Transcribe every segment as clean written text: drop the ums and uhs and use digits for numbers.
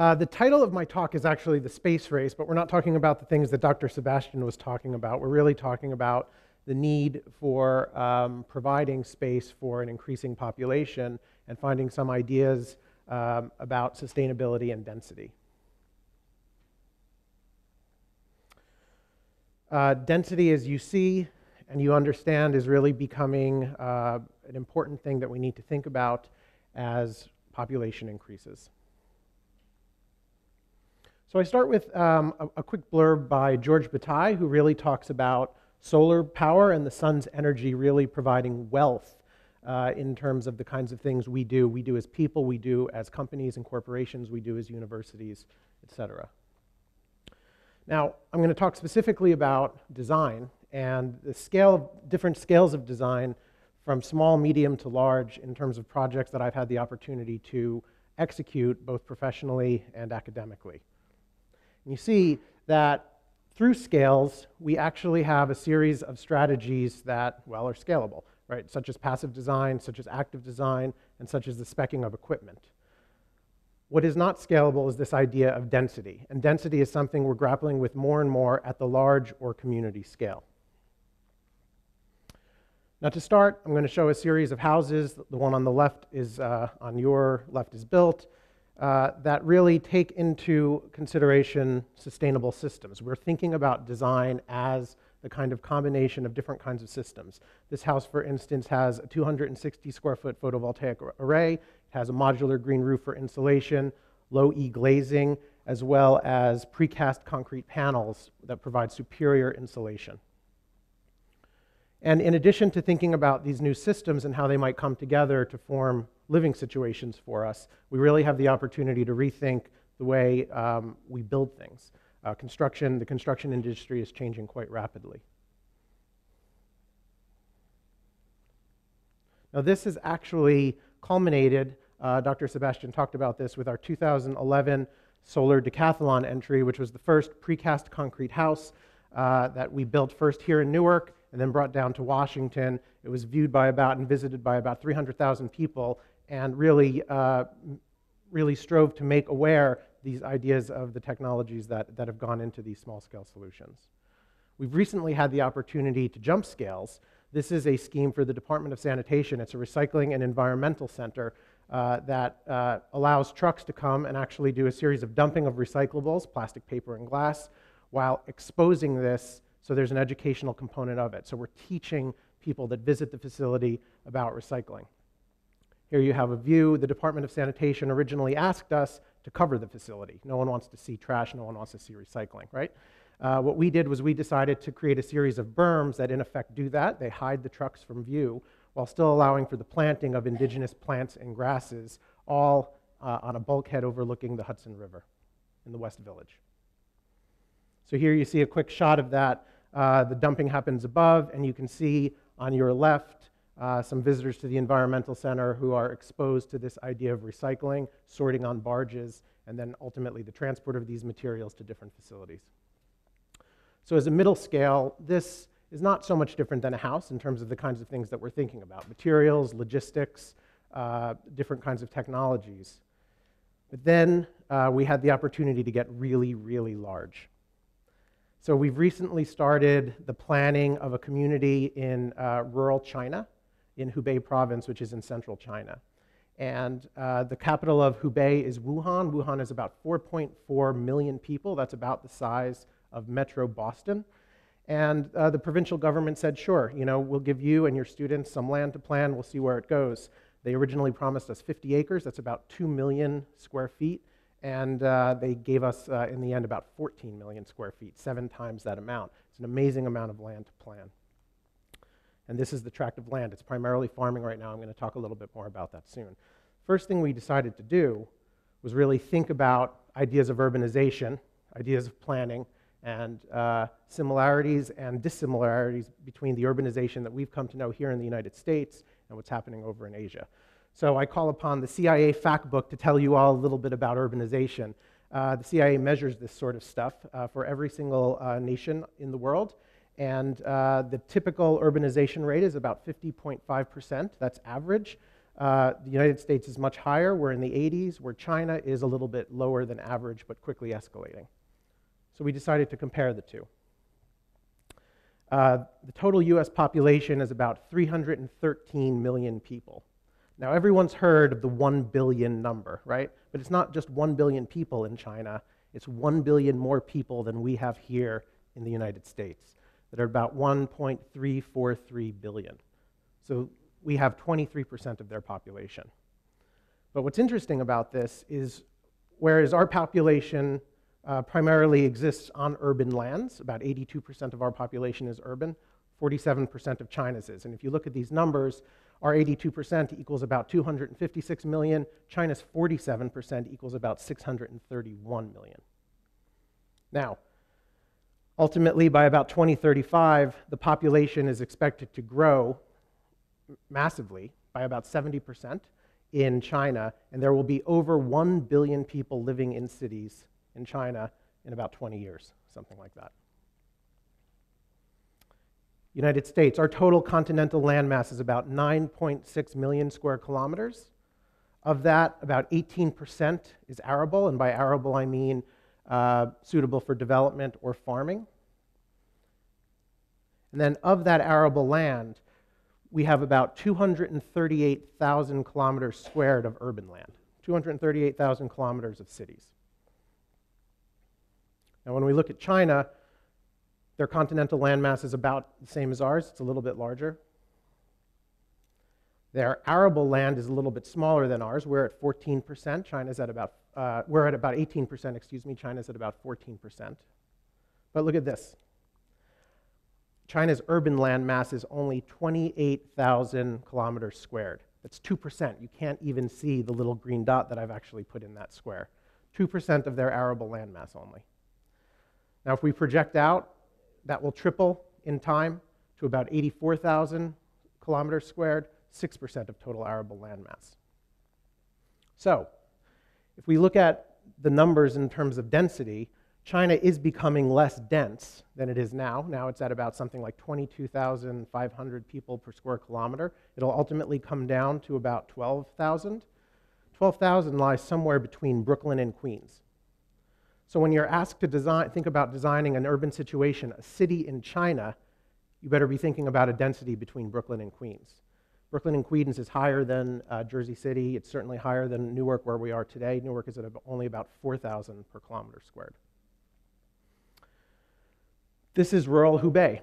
The title of my talk is actually the space race, but we're not talking about the things that Dr. Sebastian was talking about. We're really talking about the need for providing space for an increasing population and finding some ideas about sustainability and density. Density, as you see and you understand, is really becoming an important thing that we need to think about as population increases. So I start with a quick blurb by George Bataille, who really talks about solar power and the sun's energy really providing wealth in terms of the kinds of things we do as people, we do as companies and corporations, we do as universities, etc. Now, I'm going to talk specifically about design and the different scales of design from small, medium to large in terms of projects that I've had the opportunity to execute both professionally and academically. And you see that through scales, we actually have a series of strategies that, well, are scalable, right? Such as passive design, such as active design, and such as the speccing of equipment. What is not scalable is this idea of density. And density is something we're grappling with more and more at the large or community scale. Now to start, I'm going to show a series of houses. The one on the left is, on your left is built, that really take into consideration sustainable systems. We're thinking about design as the kind of combination of different kinds of systems. This house, for instance, has a 260 square foot photovoltaic array. It has a modular green roof for insulation, low E glazing, as well as precast concrete panels that provide superior insulation. And in addition to thinking about these new systems and how they might come together to form living situations for us, we really have the opportunity to rethink the way we build things. The construction industry is changing quite rapidly. Now this is actually culminated, Dr. Sebastian talked about this, with our 2011 solar decathlon entry, which was the first precast concrete house that we built first here in Newark and then brought down to Washington. It was viewed by and visited by about 300,000 people, and really strove to make aware these ideas of the technologies that have gone into these small-scale solutions. We've recently had the opportunity to jump scales. This is a scheme for the Department of Sanitation. It's a recycling and environmental center that allows trucks to come and actually do a series of dumping of recyclables, plastic, paper, and glass, while exposing this so there's an educational component of it. So we're teaching people that visit the facility about recycling. Here you have a view. The Department of Sanitation originally asked us to cover the facility. No one wants to see trash, no one wants to see recycling, right? What we did was we decided to create a series of berms that in effect do that. They hide the trucks from view while still allowing for the planting of indigenous plants and grasses, all on a bulkhead overlooking the Hudson River in the West Village. So here you see a quick shot of that. The dumping happens above, and you can see on your left some visitors to the environmental center who are exposed to this idea of recycling, sorting on barges, and then ultimately the transport of these materials to different facilities. So as a middle scale, this is not so much different than a house in terms of the kinds of things that we're thinking about: materials, logistics, different kinds of technologies. But then we had the opportunity to get really, really large. So we've recently started the planning of a community in rural China, in Hubei province, which is in central China. And the capital of Hubei is Wuhan. Wuhan is about 4.4 million people. That's about the size of Metro Boston. And the provincial government said, sure, we'll give you and your students some land to plan. We'll see where it goes. They originally promised us 50 acres. That's about 2 million square feet. And they gave us, in the end, about 14 million square feet, 7 times that amount. It's an amazing amount of land to plan. And this is the tract of land. It's primarily farming right now. I'm going to talk a little bit more about that soon. First thing we decided to do was really think about ideas of urbanization, ideas of planning, and similarities and dissimilarities between the urbanization that we've come to know here in the United States and what's happening over in Asia. So I call upon the CIA fact book to tell you all a little bit about urbanization. The CIA measures this sort of stuff for every single nation in the world. And the typical urbanization rate is about 50.5%. That's average. The United States is much higher. We're in the 80s, where China is a little bit lower than average, but quickly escalating. So we decided to compare the two. The total US population is about 313 million people. Now, everyone's heard of the 1 billion number, right? But it's not just 1 billion people in China. It's 1 billion more people than we have here in the United States, that are about 1.343 billion. So we have 23% of their population. But what's interesting about this is, whereas our population primarily exists on urban lands, about 82% of our population is urban, 47% of China's is. And if you look at these numbers, our 82% equals about 256 million. China's 47% equals about 631 million. Now, ultimately, by about 2035, the population is expected to grow massively by about 70% in China, and there will be over 1 billion people living in cities in China in about 20 years, something like that. United States, our total continental landmass is about 9.6 million square kilometers. Of that, about 18% is arable, and by arable I mean suitable for development or farming. And then of that arable land, we have about 238,000 kilometers squared of urban land, 238,000 kilometers of cities. Now, when we look at China, their continental landmass is about the same as ours. It's a little bit larger. Their arable land is a little bit smaller than ours. We're at 14%. China's at about, we're at about 18%, excuse me. China's at about 14%. But look at this. China's urban land mass is only 28,000 kilometers squared. That's 2%. You can't even see the little green dot that I've actually put in that square. 2% of their arable land mass only. Now, if we project out, that will triple in time to about 84,000 kilometers squared, 6% of total arable land mass. So, if we look at the numbers in terms of density, China is becoming less dense than it is now. Now it's at about something like 22,500 people per square kilometer. It'll ultimately come down to about 12,000. 12,000 lies somewhere between Brooklyn and Queens. So when you're asked to think about designing an urban situation, a city in China, you better be thinking about a density between Brooklyn and Queens. Brooklyn and Queens is higher than Jersey City. It's certainly higher than Newark, where we are today. Newark is at only about 4,000 per kilometer squared. This is rural Hubei.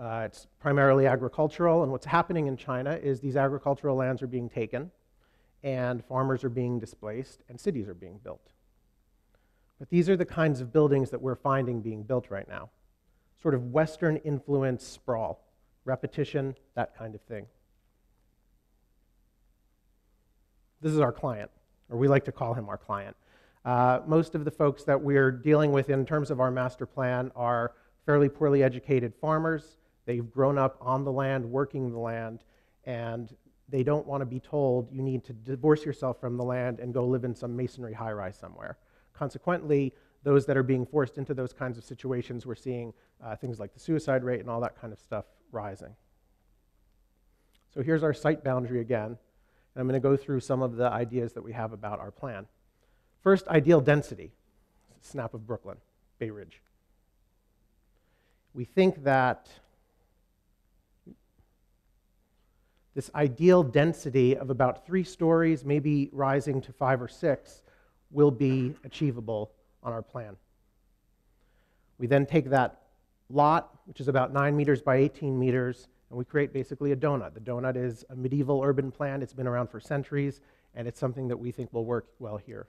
It's primarily agricultural, and what's happening in China is these agricultural lands are being taken, and farmers are being displaced, and cities are being built. But these are the kinds of buildings that we're finding being built right now. Sort of Western influence sprawl, repetition, that kind of thing. This is our client, or we like to call him our client. Most of the folks that we're dealing with in terms of our master plan are fairly poorly educated farmers. They've grown up on the land, working the land, and they don't want to be told you need to divorce yourself from the land and go live in some masonry high-rise somewhere. Consequently, those that are being forced into those kinds of situations, we're seeing things like the suicide rate and all that kind of stuff rising. So here's our site boundary again, and I'm going to go through some of the ideas that we have about our plan. First, ideal density. Snap of Brooklyn, Bay Ridge. We think that this ideal density of about 3 stories, maybe rising to 5 or 6, will be achievable on our plan. We then take that lot, which is about 9 meters by 18 meters, and we create basically a donut. The donut is a medieval urban plan. It's been around for centuries, and it's something that we think will work well here.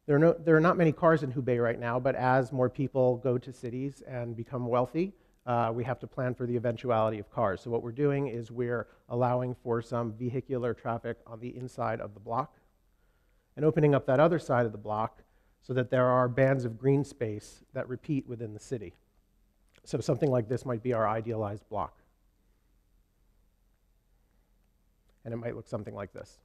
There are not many cars in Hubei right now, but as more people go to cities and become wealthy, we have to plan for the eventuality of cars. So what we're doing is we're allowing for some vehicular traffic on the inside of the block and opening up that other side of the block so that there are bands of green space that repeat within the city. So something like this might be our idealized block. And it might look something like this.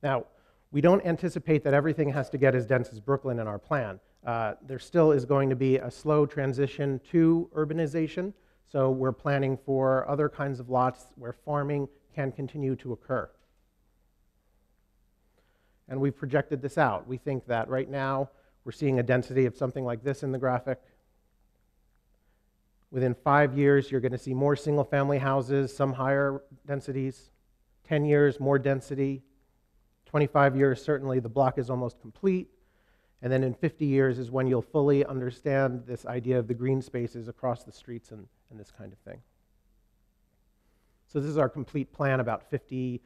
Now, we don't anticipate that everything has to get as dense as Brooklyn in our plan. There still is going to be a slow transition to urbanization. So we're planning for other kinds of lots where farming can continue to occur. And we've projected this out. We think that right now we're seeing a density of something like this in the graphic. Within 5 years, you're going to see more single-family houses, some higher densities. 10 years, more density. 25 years, certainly the block is almost complete. And then in 50 years is when you'll fully understand this idea of the green spaces across the streets and this kind of thing. So this is our complete plan about 50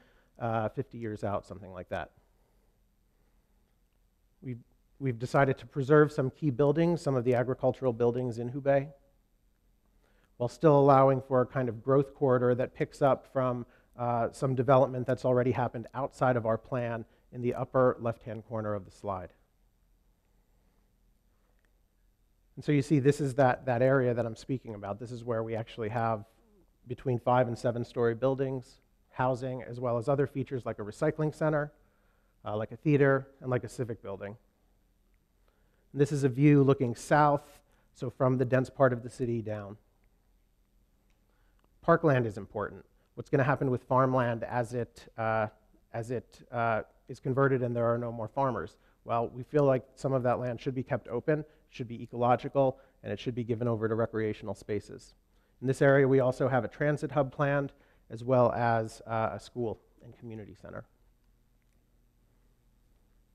years out, something like that. We've decided to preserve some key buildings, some of the agricultural buildings in Hubei, while still allowing for a kind of growth corridor that picks up from some development that's already happened outside of our plan in the upper left-hand corner of the slide. And so you see this is that area that I'm speaking about. This is where we actually have between 5 and 7-story buildings, housing, as well as other features like a recycling center, like a theater, and like a civic building. And this is a view looking south, so from the dense part of the city down. Parkland is important. What's going to happen with farmland as it is converted and there are no more farmers? Well, we feel like some of that land should be kept open, it should be ecological, and it should be given over to recreational spaces. In this area, we also have a transit hub planned, as well as a school and community center.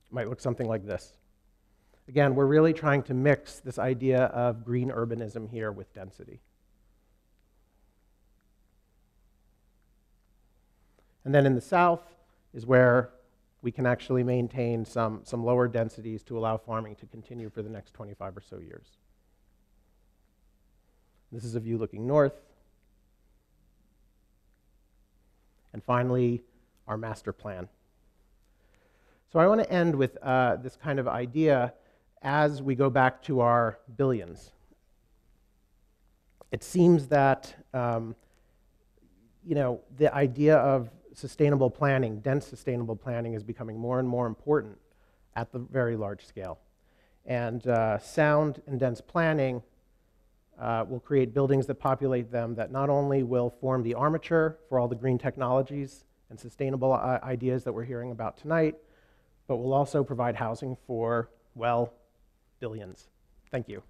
It might look something like this. Again, we're really trying to mix this idea of green urbanism here with density. And then in the south is where we can actually maintain some lower densities to allow farming to continue for the next 25 or so years. This is a view looking north. And finally, our master plan. So I want to end with this kind of idea as we go back to our billions. It seems that the idea of sustainable planning, dense sustainable planning, is becoming more and more important at the very large scale. And sound and dense planning will create buildings that populate them that not only will form the armature for all the green technologies and sustainable ideas that we're hearing about tonight, but will also provide housing for, well, billions. Thank you.